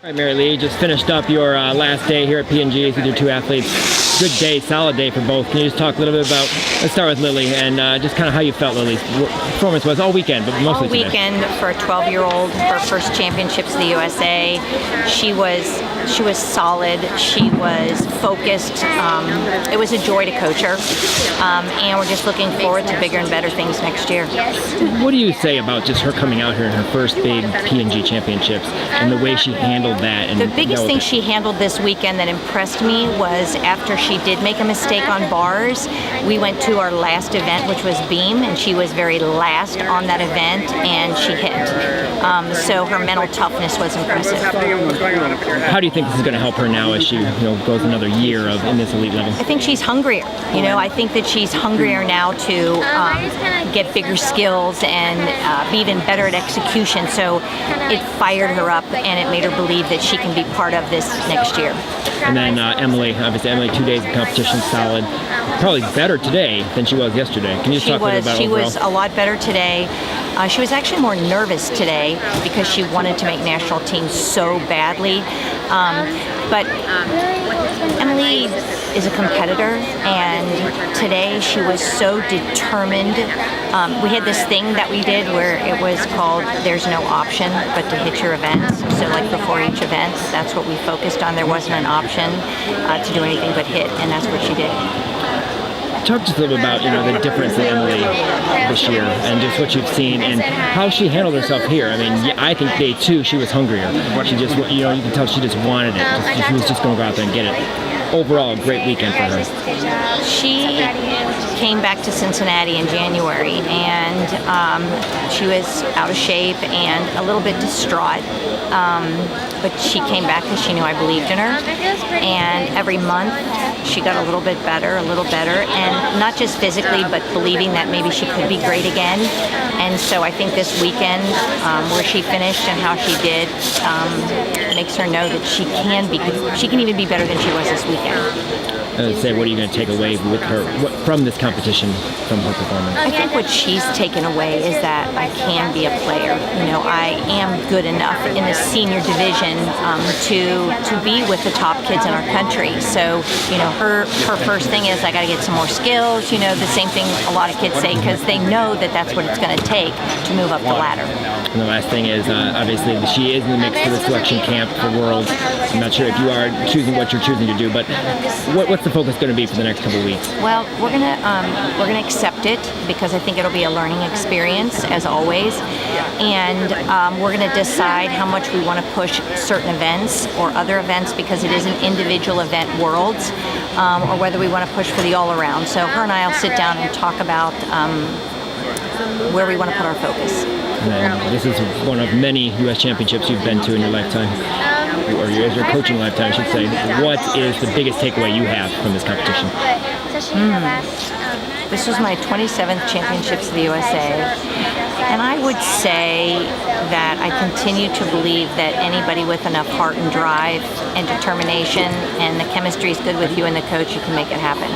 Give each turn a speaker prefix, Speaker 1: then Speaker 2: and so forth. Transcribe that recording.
Speaker 1: All right, Mary Lee, just finished up your last day here at P&G with your two athletes. Good day, solid day for both. Can you just talk a little bit about, let's start with Lily, and just kind of how you felt Lily's performance was all weekend, but mostly
Speaker 2: all weekend
Speaker 1: today.
Speaker 2: For a 12-year-old, her first championships of the USA. She was solid. She was focused. It was a joy to coach her, and we're just looking forward to bigger and better things next year.
Speaker 1: What do you say about just her coming out here in her first big P&G championships and the way she handled that? And
Speaker 2: the biggest thing she handled this weekend that impressed me was after she did make a mistake on bars, we went to our last event, which was beam, and she was very last on that event, and she hit. So her mental toughness was impressive.
Speaker 1: How do you think this is going to help her now as she goes another year in this elite level?
Speaker 2: I think she's hungrier. I think that she's hungrier now to get bigger skills and be even better at execution. So it fired her up, and it made her believe that she can be part of this next year.
Speaker 1: And then Emily, obviously Emily, 2 days of competition, solid. Probably better today than she was yesterday. Can you just talk a little about
Speaker 2: She
Speaker 1: overall?
Speaker 2: was a lot better today. She was actually more nervous today because she wanted to make national teams so badly. But Emily is a competitor, and today she was so determined. We had this thing that we did where it was called "There's no option but to hit your events." So like before each event, that's what we focused on. There wasn't an option to do anything but hit, and that's what she did.
Speaker 1: Talk just a little bit about the difference in Emily this year and just what you've seen and how she handled herself here. I mean, I think day two she was hungrier. She just you can tell she just wanted it. She was just going to go out there and get it. Overall, a great weekend for her.
Speaker 2: She came back to Cincinnati in January, and she was out of shape and a little bit distraught. But she came back because she knew I believed in her. And every month she got a little bit better, and not just physically, but believing that maybe she could be great again. And so I think this weekend, where she finished and how she did, makes her know that she can even be better than she was this weekend.
Speaker 1: I would say, what are you going to take away with her from this competition, from her performance?
Speaker 2: I think what she's taken away is that I can be a player. I am good enough in the senior division to be with the top kids in our country. So, her first thing is I got to get some more skills. The same thing a lot of kids say because they know that that's what it's going to take to move up the ladder.
Speaker 1: And the last thing is, obviously, she is in the mix for the selection camp for Worlds. I'm not sure if you are choosing what you're choosing to do, but what's the focus going to be for the next couple of weeks?
Speaker 2: Well, we're gonna accept it because I think it'll be a learning experience as always, and we're gonna decide how much we want to push certain events or other events because it is an individual event Worlds, or whether we want to push for the all-around. So her and I will sit down and talk about where we want to put our focus.
Speaker 1: And this is one of many U.S. championships you've been to in your lifetime, or your coaching lifetime, I should say. What is the biggest takeaway you have from this competition?
Speaker 2: This was my 27th championships of the USA, and I would say that I continue to believe that anybody with enough heart and drive and determination and the chemistry is good with you and the coach, you can make it happen.